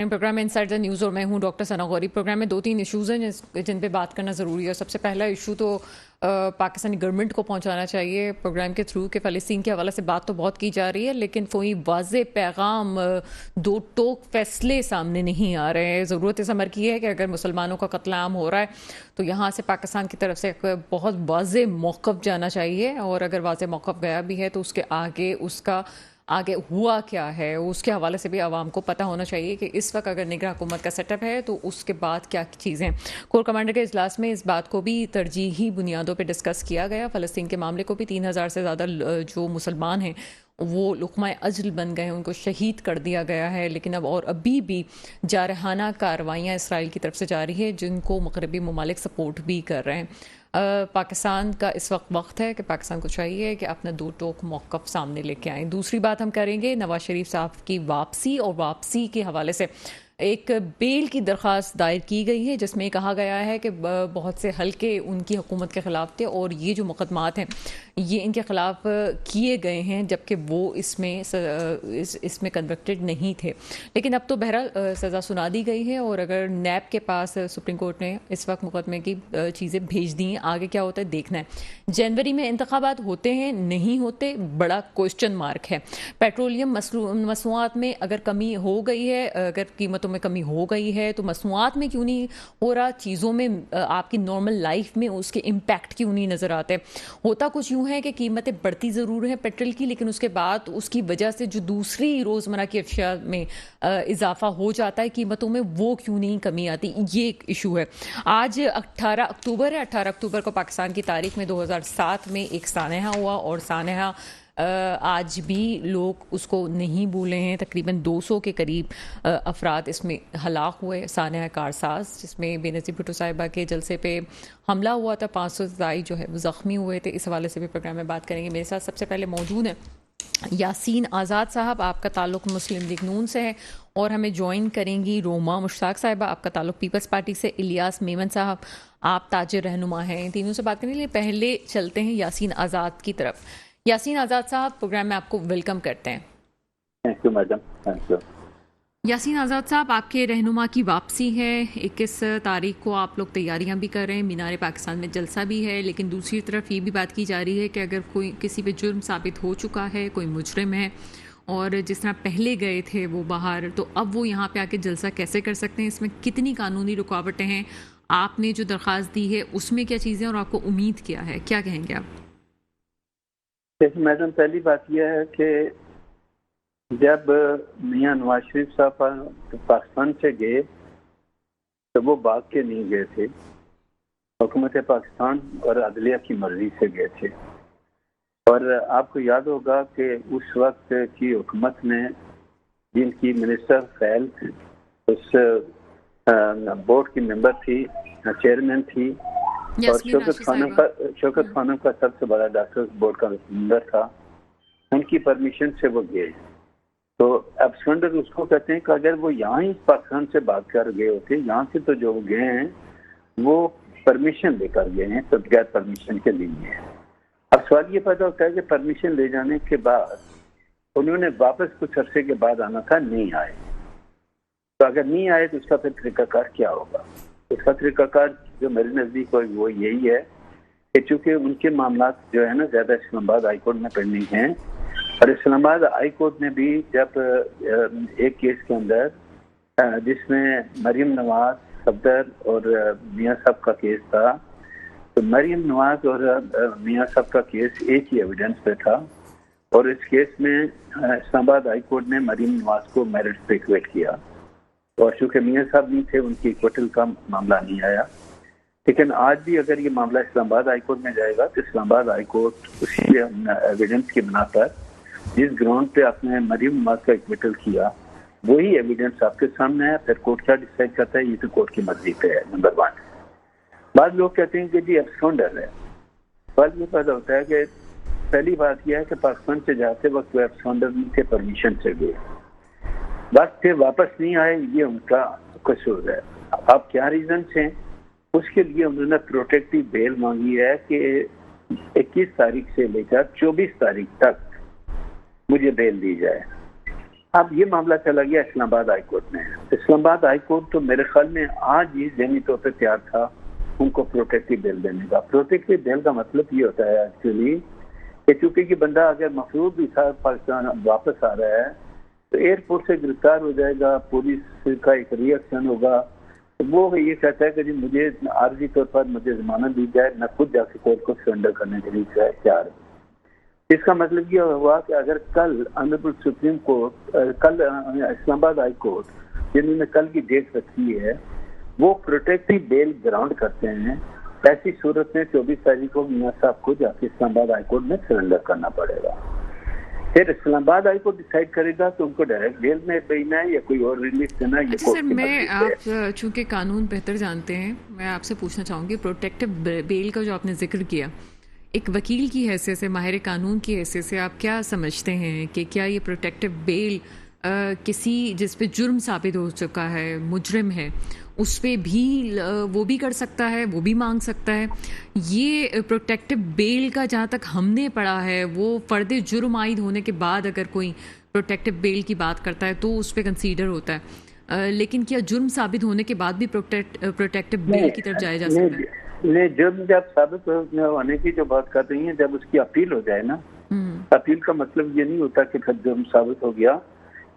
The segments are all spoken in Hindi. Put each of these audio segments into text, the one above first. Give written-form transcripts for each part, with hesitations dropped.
प्रोग्राम में इनसाइड द न्यूज़ और मैं हूं डॉक्टर सना गौरी। प्रोग्राम में दो तीन इश्यूज़ हैं जिन पे बात करना ज़रूरी है। सबसे पहला इशू तो पाकिस्तानी गवर्नमेंट को पहुंचाना चाहिए प्रोग्राम के थ्रू कि फ़लस्तीन के हवाले से बात तो बहुत की जा रही है, लेकिन कोई वाज़े पैगाम, दो टोक फैसले सामने नहीं आ रहे हैं। ज़रूरत इस अमर की है कि अगर मुसलमानों का कत्लेआम हो रहा है तो यहाँ से पाकिस्तान की तरफ से एक बहुत वाज़े मौक़िफ़ जाना चाहिए, और अगर वाज़े मौक़िफ़ गया भी है तो उसके आगे हुआ क्या है उसके हवाले से भी आवाम को पता होना चाहिए कि इस वक्त अगर निगरान हुकूमत का सेटअप है तो उसके बाद क्या चीज़ें। कोर कमांडर के इजलास में इस बात को भी तरजीही बुनियादों पर डिस्कस किया गया। फ़लस्तीन के मामले को भी 3,000 से ज़्यादा जो मुसलमान हैं वो लुक़मा अज्ल बन गए हैं, उनको शहीद कर दिया गया है, लेकिन अभी भी जारहाना कार्रवाइयाँ इसराइल की तरफ से जारी है जिनको मगरबी ममालिक सपोर्ट भी कर रहे हैं। पाकिस्तान का इस वक्त है कि पाकिस्तान को चाहिए कि अपना दो टोक मौक़िफ़ सामने लेके आएँ। दूसरी बात हम करेंगे नवाज शरीफ साहब की वापसी, और वापसी के हवाले से एक बेल की दरख्वास्त दायर की गई है जिसमें कहा गया है कि बहुत से हल्के उनकी हुकूमत के ख़िलाफ़ थे और ये जो मुकदमात हैं ये इनके ख़िलाफ़ किए गए हैं, जबकि वो इसमें कन्विक्टेड नहीं थे। लेकिन अब तो बहरहाल सज़ा सुना दी गई है, और अगर नैब के पास सुप्रीम कोर्ट ने इस वक्त मुकदमे की चीज़ें भेज दी हैं, आगे क्या होता है देखना है। जनवरी में इंतखाबात होते हैं नहीं होते, बड़ा क्वेश्चन मार्क है। पेट्रोलियम मसनूआत में अगर कमी हो गई है, अगर कीमतों में कमी हो गई है तो मसनूआत में क्यों नहीं हो रहा, चीज़ों में आपकी नॉर्मल लाइफ में उसके इम्पैक्ट क्यों नहीं नज़र आते। होता कुछ यूँ है कि कीमतें बढ़ती ज़रूर हैं पेट्रोल की, लेकिन उसके बाद उसकी वजह से जो दूसरी रोज़मर्रा की अशिया में इजाफा हो जाता है कीमतों में, वो क्यों नहीं कमी आती, ये एक इशू है। आज 18 अक्टूबर है। 18 अक्टूबर को पाकिस्तान की तारीख में 2007 में एक सानहा हुआ, और सानहा आज भी लोग उसको नहीं भूले हैं। तकरीबन 200 के करीब अफराद इसमें हलाक हुए। सानहा कारसाज जिसमें बेनज़ीर भुट्टो साहिबा के जलसे पे हमला हुआ था, 500 से ज़ायद जो है वो ज़ख्मी हुए थे। इस हवाले से भी प्रोग्राम में बात करेंगे। मेरे साथ सबसे पहले मौजूद है यासीन आज़ाद साहब, आपका ताल्लुक़ मुस्लिम लीग नून से है, और हमें ज्वाइन करेंगी रोमा मुश्ताक साहिबा, आपका ताल्लुक़ पीपल्स पार्टी से। इलियास मेमन साहब, आप ताजिर रहनुमा हैं। इन तीनों से बात करने के लिए पहले चलते हैं यासीन आज़ाद की तरफ। यासीन आज़ाद साहब, प्रोग्राम में आपको वेलकम करते हैं। Thank you madam, thank you. Yasin Azad sahab, आपके रहनुमा की वापसी है। 21 तारीख को आप लोग तैयारियां भी कर रहे हैं, मीनार पाकिस्तान में जलसा भी है, लेकिन दूसरी तरफ ये भी बात की जा रही है कि अगर कोई किसी पे जुर्म साबित हो चुका है, कोई मुजरिम है, और जिस तरह पहले गए थे वो बाहर, तो अब वो यहाँ पे आके जलसा कैसे कर सकते हैं, इसमें कितनी कानूनी रुकावटें हैं, आपने जो दरख्वास्त दी है उसमें क्या चीज़ें, और आपको उम्मीद क्या है, क्या कहेंगे आप? देखिए मैडम, पहली बात यह है कि जब मियां नवाज शरीफ साहब पाकिस्तान से गए तो वो भाग के नहीं गए थे, हुकूमत पाकिस्तान और अदलिया की मर्जी से गए थे। और आपको याद होगा कि उस वक्त की हुकूमत ने, जिनकी मिनिस्टर खैल उस बोर्ड की मेंबर थी, चेयरमैन थी, और शौकत खानम का सबसे बड़ा डॉक्टर बोर्ड का मेंबर था, उनकी परमिशन से वो गए। तो एब्सकेंडर उसको कहते हैं कि अगर वो यहाँ ही पाकिस्तान से भाग कर गए होते, यहाँ से तो जो गए हैं वो परमिशन लेकर गए हैं, तो बगैर परमिशन के लिए है। अब सवाल ये पैदा होता है कि परमिशन ले जाने के बाद उन्होंने वापस कुछ अरसे के बाद आना था, नहीं आए। तो अगर नहीं आए तो उसका फिर तरीकाकार क्या होगा? उसका तरीकाकार जो मेरे नज़दीक वो यही है कि चूँकि उनके मामला जो है ना ज़्यादा इस्लामाबाद हाई कोर्ट में पेंडिंग हैं, और इस्लामाबाद हाई कोर्ट ने भी जब एक केस के अंदर जिसमें मरीम नवाज, सफदर और मियाँ साहब का केस था, तो मरीम नवाज और मियाँ साहब का केस एक ही एविडेंस पे था, और इस केस में इस्लामाबाद हाई कोर्ट ने मरीम नवाज को मेरिट पे इक्वेट किया, और चूँकि मियाँ साहब नहीं थे उनकी इक्वटल का मामला नहीं आया। लेकिन आज भी अगर ये मामला इस्लामाबाद हाई कोर्ट में जाएगा तो इस्लामाबाद हाई कोर्ट उसी एविडेंस की बिना पर, जिस ग्राउंड पे आपने मरीम नवाज का इक्विटल किया, वही एविडेंस आपके सामने है। फिर कोर्ट क्या डिसाइड करता है, ये तो कोर्ट की मर्जी पे है। नंबर 1। बाद लोग कहते हैं कि जी एब्सकॉन्डर है। सवाल ये पैदा होता है कि पहली बात यह है कि पाकिस्तान से जाते वक्त वो एब्सकॉन्डर नहीं थे, परमिशन से गए, बस फिर वापस नहीं आए, ये उनका कसूर है। अब क्या रीजन हैं, उसके लिए उन्होंने प्रोटेक्टिव बेल मांगी है कि 21 तारीख से लेकर 24 तारीख तक मुझे बेल दी जाए। अब ये मामला चला गया इस्लामाबाद हाई कोर्ट में। इस्लामाबाद हाई कोर्ट तो मेरे ख्याल में आज ही ज़हनी तौर पर तैयार था उनको प्रोटेक्टिव बेल देने का। प्रोटेक्टिव बेल का मतलब ये होता है एक्चुअली कि चूंकि कि बंदा अगर मफरूज भी था पाकिस्तान वापस आ रहा है तो एयरपोर्ट से गिरफ्तार हो जाएगा, पुलिस का एक रिएक्शन होगा, तो वो ये कहता है कि जी मुझे आर्जी तौर पर मुझे जमानत दी जाए, मैं खुद जाके कोर्ट को सरेंडर करने के लिए तैयार हूँ। इसका मतलब ये हुआ कि अगर कल ऑनरेबल सुप्रीम कोर्ट कल इस्लामाबाद हाई कोर्ट जिन्होंने कल की डेट रखी है वो प्रोटेक्टिव बेल ग्राउंड करते हैं, ऐसी सूरत में 24 तारीख को मियां साहब को जाके इस्लामाबाद हाई कोर्ट में सरेंडर करना पड़ेगा। फिर इस्लामाबाद हाई कोर्ट डिसाइड करेगा तो उनको डायरेक्ट बेल में भेजना है या कोई और रिलीज देना है। अच्छा सर, मैं आप चूंकि कानून बेहतर जानते हैं, मैं आपसे पूछना चाहूँगी प्रोटेक्टिव बेल का जो आपने जिक्र किया, एक वकील की हैसियत से, माहिर कानून की हैसियत से आप क्या समझते हैं कि क्या ये प्रोटेक्टिव बेल किसी जिस पे जुर्म साबित हो चुका है, मुजरिम है, उस पे भी वो भी कर सकता है, वो भी मांग सकता है? ये प्रोटेक्टिव बेल का जहाँ तक हमने पढ़ा है वो फ़र्द जुर्म आयद होने के बाद अगर कोई प्रोटेक्टिव बेल की बात करता है तो उस पर कंसीडर होता है, लेकिन क्या जुर्म साबित होने के बाद भी प्रोटेक्टिव बेल की तरफ जाया जा सकता है? नहीं, जुर्म जब साबित होने की जो बात कर रही है, जब उसकी अपील हो जाए ना, अपील का मतलब ये नहीं होता कि फिर जुर्म साबित हो गया,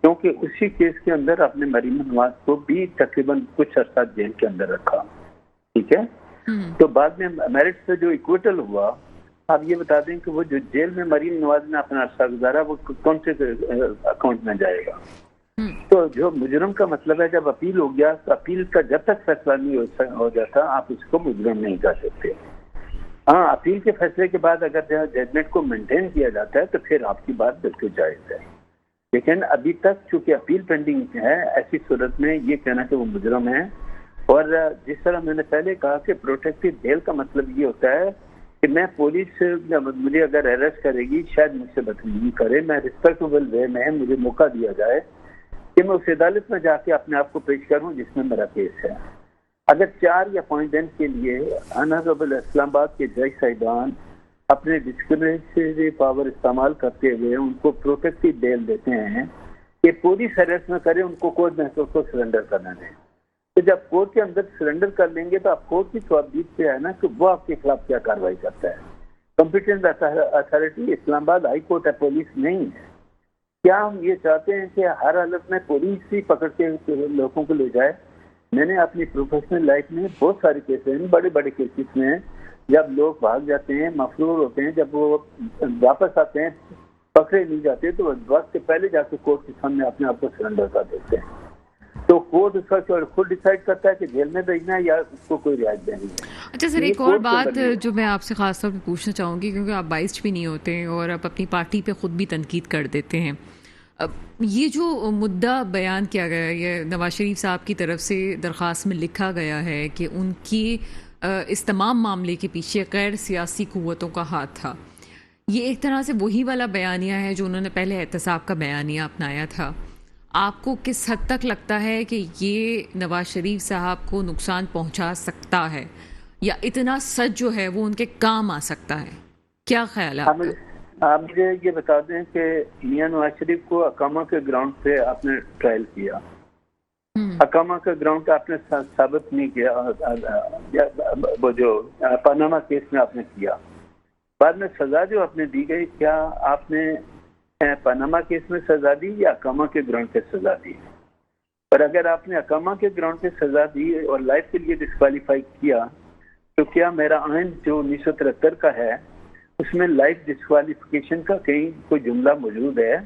क्योंकि उसी केस के अंदर आपने मरीम नवाज को भी तकरीबन कुछ अर्सा जेल के अंदर रखा, ठीक है। तो बाद में मेरिट से जो इक्विटल हुआ, आप ये बता दें कि वो जो जेल में मरीम नवाज ने अपना अर्सा गुजारा वो कौन से अकाउंट में जाएगा? तो जो मुजरम का मतलब है, जब अपील हो गया तो अपील का जब तक फैसला नहीं हो जाता आप उसको मुजरम नहीं कर सकते। हाँ, अपील के फैसले के बाद अगर जजमेंट को मेंटेन किया जाता है तो फिर आपकी बात बिल्कुल जायज़ है, लेकिन अभी तक चूंकि अपील पेंडिंग है, ऐसी सूरत में ये कहना कि वो मुजरम है। और जिस तरह मैंने पहले कहा कि प्रोटेक्टिव बेल का मतलब ये होता है कि मैं पुलिस मुझे अगर अरेस्ट करेगी, शायद मुझसे बदतमीजी करे, मैं रिस्पेक्टेबल वे में मुझे मौका दिया जाए कि मैं उस अदालत में जाके अपने आप को पेश करूं जिसमें मेरा केस है। अगर 4 या 5 दिन के लिए ऑनरेबल इस्लामाबाद के जज साहिबान अपने डिस्क्रिमिनेटरी पावर इस्तेमाल करते हुए उनको प्रोटेक्टिव बेल देते हैं कि पुलिस अरेस्ट न करे, उनको कोर्ट में को सरेंडर करना दें, तो जब कोर्ट के अंदर सरेंडर कर लेंगे तो आप कोर्ट की तौबीत पे है ना कि वो आपके खिलाफ क्या कार्रवाई करता है। Competent authority Islamabad high court है, पुलिस नहीं है। क्या हम ये चाहते हैं कि हर हालत में पुलिस ही पकड़ के लोगों को ले जाए? मैंने अपनी प्रोफेशनल लाइफ में बहुत सारे केसेस, बड़े बड़े केसेस में जब लोग भाग जाते हैं, मफरूर होते हैं, जब वो वापस आते हैं पकड़े नहीं जाते तो वक्त से पहले जाके कोर्ट के सामने अपने आप को सरेंडर कर देते हैं। तो कोर्ट उसका खुद डिसाइड करता है कि जेल में भेजना है या उसको कोई रियायत देनी है। अच्छा सर, एक और बात जो मैं आपसे खास तौर पे पूछना चाहूँगी, क्योंकि आप बाइस्ड भी नहीं होते हैं और आप अपनी पार्टी पे खुद भी तनकीद कर देते हैं, अब ये जो मुद्दा बयान किया गया है, ये नवाज शरीफ साहब की तरफ से दरख्वास्त में लिखा गया है कि उनकी इस तमाम मामले के पीछे गैर सियासी क़ुव्वतों का हाथ था, ये एक तरह से वही वाला बयानिया है जो उन्होंने पहले एहतसाब का बयानिया अपनाया था। आपको किस हद तक लगता है कि ये नवाज शरीफ साहब को नुकसान पहुंचा सकता है या इतना सच जो है वो उनके काम आ सकता है? क्या ख्याल है आपका? आप मुझे ये बता दें कि मियां नवाज शरीफ को अकामा के ग्राउंड पे आपने ट्रायल किया, अकामा के ग्राउंड पे आपने साबित नहीं किया, वो जो पनामा केस में आपने किया, बाद में सजा जो आपने दी गई, क्या आपने पनामा केस में सजा दी या अकामा के ग्राउंड पे सजा दी? पर अगर आपने अकामा के ग्राउंड पे सजा दी और लाइफ के लिए डिस्क्वालीफाई किया, तो क्या मेरा आइन जो 1973 का है उसमें लाइफ डिस्क्वालिफिकेशन का कहीं कोई जुमला मौजूद है?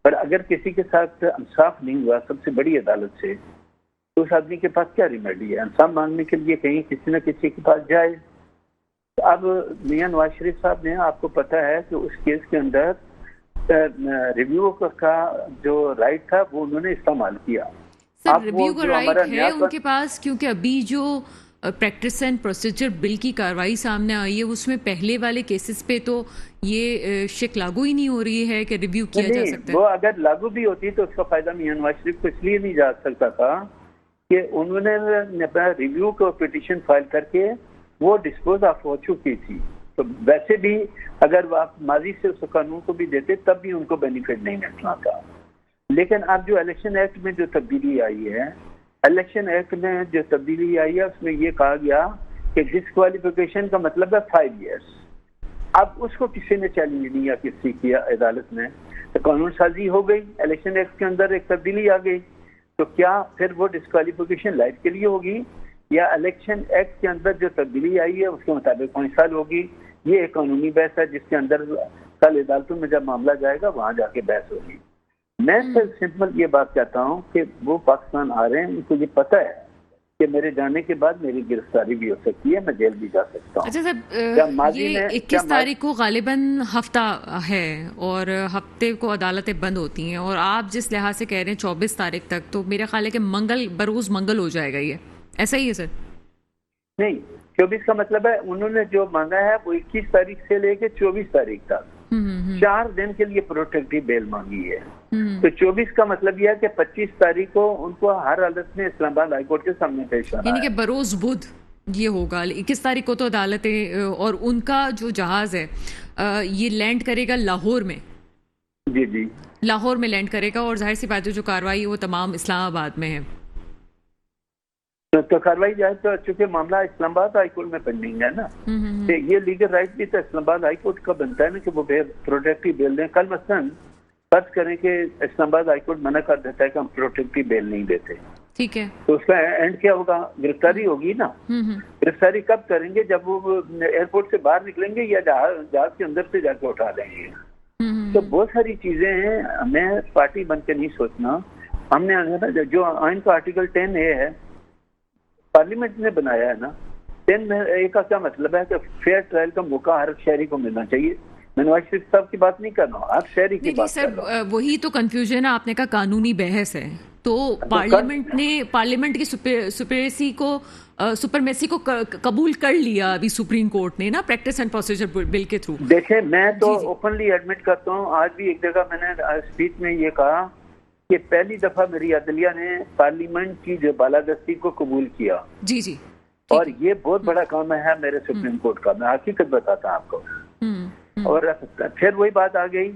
पर अगर किसी के साथ इंसाफ नहीं हुआ सबसे बड़ी अदालत से, तो उस आदमी के पास क्या रिमेडी है? इंसाफ मांगने के लिए कहीं किसी न किसी के पास जाए। तो अब मियां नवाज शरीफ साहब ने, आपको पता है कि उस केस के अंदर रिव्यू का जो राइट था वो उन्होंने इस्तेमाल किया। सर, रिव्यू का राइट है उनके पास, क्योंकि अभी जो प्रैक्टिस एंड प्रोसीजर बिल की कार्रवाई सामने आई है उसमें पहले वाले केसेस पे तो ये शिक लागू ही नहीं हो रही है कि रिव्यू किया जा सकता है। वो अगर लागू भी होती तो उसका फायदा मियां नवाज शरीफ को इसलिए नहीं जा सकता था कि उन्होंने रिव्यू को पिटीशन फाइल करके वो डिस्पोज ऑफ हो चुकी थी। तो वैसे भी अगर आप माजी से उस कानून को भी देते तब भी उनको बेनिफिट नहीं मिलना था। लेकिन अब जो इलेक्शन एक्ट में जो तब्दीली आई है, इलेक्शन एक्ट में जो तब्दीली आई है उसमें ये कहा गया कि डिस्क्वालिफिकेशन का मतलब है 5 इयर्स। अब उसको किसी ने चैलेंज नहीं किया, किसी की अदालत में, तो कानून साजी हो गई, इलेक्शन एक्ट के अंदर एक तब्दीली आ गई। तो क्या फिर वो डिस्क्वालिफिकेशन लाइफ के लिए होगी या इलेक्शन एक्ट के अंदर जो तब्दीली आई है उसके मुताबिक 5 साल होगी? ये एक कानूनी बहस है जिसके अंदर कल अदालतों में जब मामला जाएगा वहां जाके बहस होगी। मैं सिर्फ सिंपल ये बात कहता हूँ कि वो पाकिस्तान आ रहे हैं, उनको ये पता है कि मेरे जाने के बाद मेरी गिरफ्तारी भी हो सकती है, मैं जेल भी जा सकता हूँ। अच्छा सर, ये 21 तारीख को गालिबन हफ्ता है और हफ्ते को अदालतें बंद होती हैं और आप जिस लिहाज से कह रहे हैं 24 तारीख तक, तो मेरा ख्याल है कि मंगल बरोज मंगल हो जाएगा, ये ऐसा ही है सर? नहीं, 24 का मतलब है उन्होंने जो मांगा है वो 21 तारीख से लेके 24 तारीख तक 4 दिन के लिए प्रोटेक्टिव बेल मांगी है। तो 24 का मतलब यह है कि 25 तारीख को उनको हर हालत में इस्लामाबाद हाईकोर्ट के सामने पेश होना है। यानी कि बरोज बुध ये होगा। 21 तारीख को तो अदालतें और उनका जो जहाज है ये लैंड करेगा लाहौर में। जी जी, लाहौर में लैंड करेगा और जाहिर सी बात है जो कार्रवाई है वो तमाम इस्लामाबाद में है। तो कार्रवाई जाए तो चूंकि मामला इस्लामाबाद हाईकोर्ट में पेंडिंग है ना, तो ये लीगल राइट भी तो इस्लामाबाद हाईकोर्ट का बनता है ना कि वो प्रोटेक्टिव बेल दें। कल मसलन फर्ज करें कि इस्लामाबाद हाईकोर्ट मना कर देता है कि हम प्रोटेक्टिव बेल नहीं देते, ठीक है, तो उसका एंड क्या होगा? गिरफ्तारी होगी ना। गिरफ्तारी कब करेंगे? जब वो एयरपोर्ट से बाहर निकलेंगे या जहाज के अंदर से जाके उठा लेंगे। तो बहुत सारी चीजें हैं, हमें पार्टी बन के नहीं सोचना। हमने जो आइन का आर्टिकल 10A है पार्लियामेंट ने बनाया है ना, 10A का क्या मतलब है कि फेयर ट्रायल का मौका हर शहरी को मिलना चाहिए। मैं नवाज शरीफ साहब की बात नहीं कर रहा हूँ, हर शहरी की बात कर रहा हूँ। वही तो कंफ्यूजन है, आपने कहा कानूनी बहस है, तो पार्लियामेंट की सुपरमेसी को कबूल कर लिया अभी सुप्रीम कोर्ट ने ना, प्रैक्टिस एंड प्रोसीजर बिल के थ्रू। देखें, मैं तो ओपनली एडमिट करता हूँ, आज भी एक जगह मैंने स्पीच में ये कहा कि पहली दफा मेरी अदलिया ने पार्लियामेंट की जो बालादस्ती को कबूल किया। जी जी, और ये बहुत बड़ा काम है मेरे सुप्रीम कोर्ट का, मैं हकीकत बताता हूँ आपको। और फिर वही बात आ गई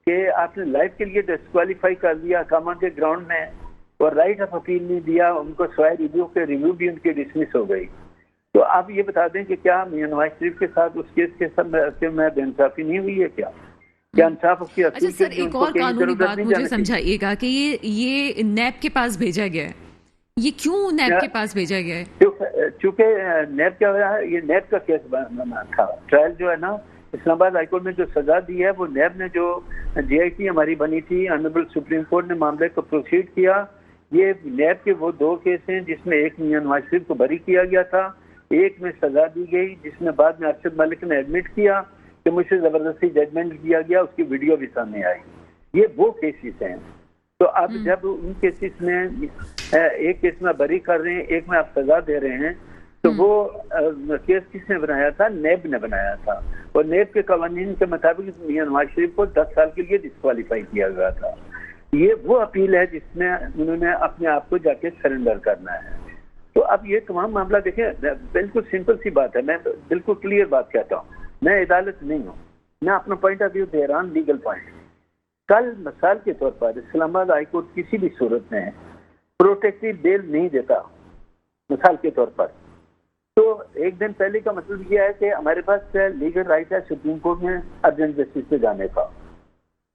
कि आपने लाइफ के लिए डिस्क्वालीफाई कर दिया कामा के ग्राउंड में और राइट ऑफ अपील नहीं दिया उनको, सवाए रिव्यू भी उनकी डिसमिस हो गई। तो आप ये बता दें कि क्या मियां नवाज शरीफ के साथ उस केस के सब में बेइंसाफी नहीं हुई है? क्या इंसाफ उसकी? अच्छा सर, एक और कानूनी बात मुझे समझाइएगा कि ये नैब के पास भेजा गया है, ये क्यों नैब के पास भेजा गया है? चूंकि नैब क्या है, ये नैब का केस था। ट्रायल जो है ना, इस्लामाबाद हाईकोर्ट में जो सजा दी है वो नैब ने, जो JIT हमारी बनी थी, ऑनरेबल सुप्रीम कोर्ट ने मामले को प्रोसीड किया। ये नैब के वो 2 केस हैं जिसमें एक मियां नवाज शरीफ को बरी किया गया था, एक में सजा दी गई जिसमें बाद में अरशद मलिक ने एडमिट किया कि मुझसे जबरदस्ती जजमेंट दिया गया, उसकी वीडियो भी सामने आई। ये वो केसेस हैं। तो अब जब उन केसेस में एक केस में बरी कर रहे हैं, एक में आप सजा दे रहे हैं, तो वो केस किसने बनाया था? नैब ने बनाया था। और नैब के कवानीन के मुताबिक मियां नवाज शरीफ को 10 साल के लिए डिस्क्वालीफाई किया गया था। ये वो अपील है जिसमें उन्होंने अपने आप को जाके सरेंडर करना है। तो अब ये तमाम मामला देखें, बिल्कुल सिंपल सी बात है, मैं बिल्कुल क्लियर बात कहता हूँ, मैं अदालत नहीं हूँ, मैं अपना पॉइंट ऑफ व्यू दे रहा हूँ, लीगल पॉइंट। कल मिसाल के तौर पर इस्लामाबाद हाईकोर्ट किसी भी सूरत में प्रोटेक्टिव बेल नहीं देता, मिसाल के तौर पर, तो एक दिन पहले का मतलब यह है कि हमारे पास लीगल राइट है सुप्रीम कोर्ट में अर्जेंट बेसिस पे जाने का।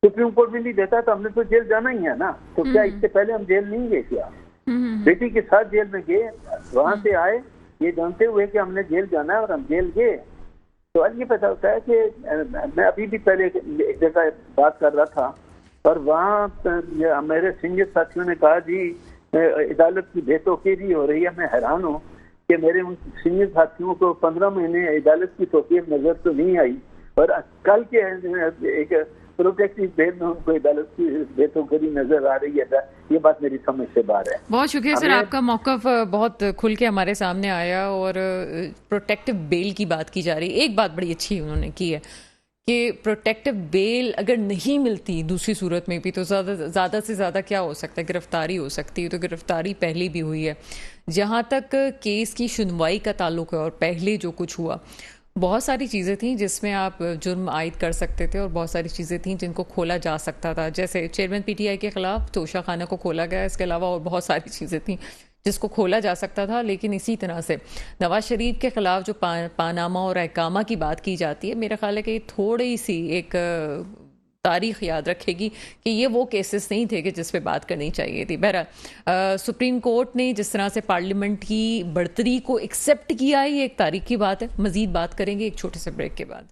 सुप्रीम कोर्ट में नहीं देता तो हमने तो जेल जाना ही है ना। तो क्या इससे पहले हम जेल नहीं गए? क्या बेटी के साथ जेल में गए, वहां से आए ये जानते हुए कि हमने जेल जाना है और हम जेल गए। तो आज ये पता होता है कि मैं अभी भी पहले एक जगह बात कर रहा था और वहाँ मेरे सीनियर साथियों ने कहा जी अदालत की बेतौकीरी हो रही है। मैं हैरान हूँ कि मेरे उन सीनियर साथियों को 15 महीने अदालत की तौकीर नजर तो नहीं आई और कल के एक प्रोटेक्टिव बेल में उनको अदालत की बेतौकीरी नजर आ रही है। ये बात मेरी समझ से बाहर है। बहुत शुक्रिया सर, आपका मौक़िफ़ बहुत खुल के हमारे सामने आया और प्रोटेक्टिव बेल की बात की जा रही है। एक बात बड़ी अच्छी उन्होंने की है कि प्रोटेक्टिव बेल अगर नहीं मिलती दूसरी सूरत में भी तो ज़्यादा से ज़्यादा क्या हो सकता है? गिरफ्तारी हो सकती है। तो गिरफ्तारी पहले भी हुई है। जहाँ तक केस की सुनवाई का ताल्लुक है और पहले जो कुछ हुआ बहुत सारी चीज़ें थी जिसमें आप जुर्म आयद कर सकते थे और बहुत सारी चीज़ें थी जिनको खोला जा सकता था, जैसे चेयरमैन पीटीआई के खिलाफ तोशा खाना को खोला गया। इसके अलावा और बहुत सारी चीज़ें थी जिसको खोला जा सकता था। लेकिन इसी तरह से नवाज शरीफ के खिलाफ जो पानामा और अहकामा की बात की जाती है, मेरा ख्याल है कि थोड़ी सी एक तारीख याद रखेगी कि ये वो केसेस नहीं थे कि जिस पे बात करनी चाहिए थी। बहरहाल सुप्रीम कोर्ट ने जिस तरह से पार्लियामेंट की बढ़तरी को एक्सेप्ट किया, ये एक तारीख की बात है। मजीद बात करेंगे एक छोटे से ब्रेक के बाद।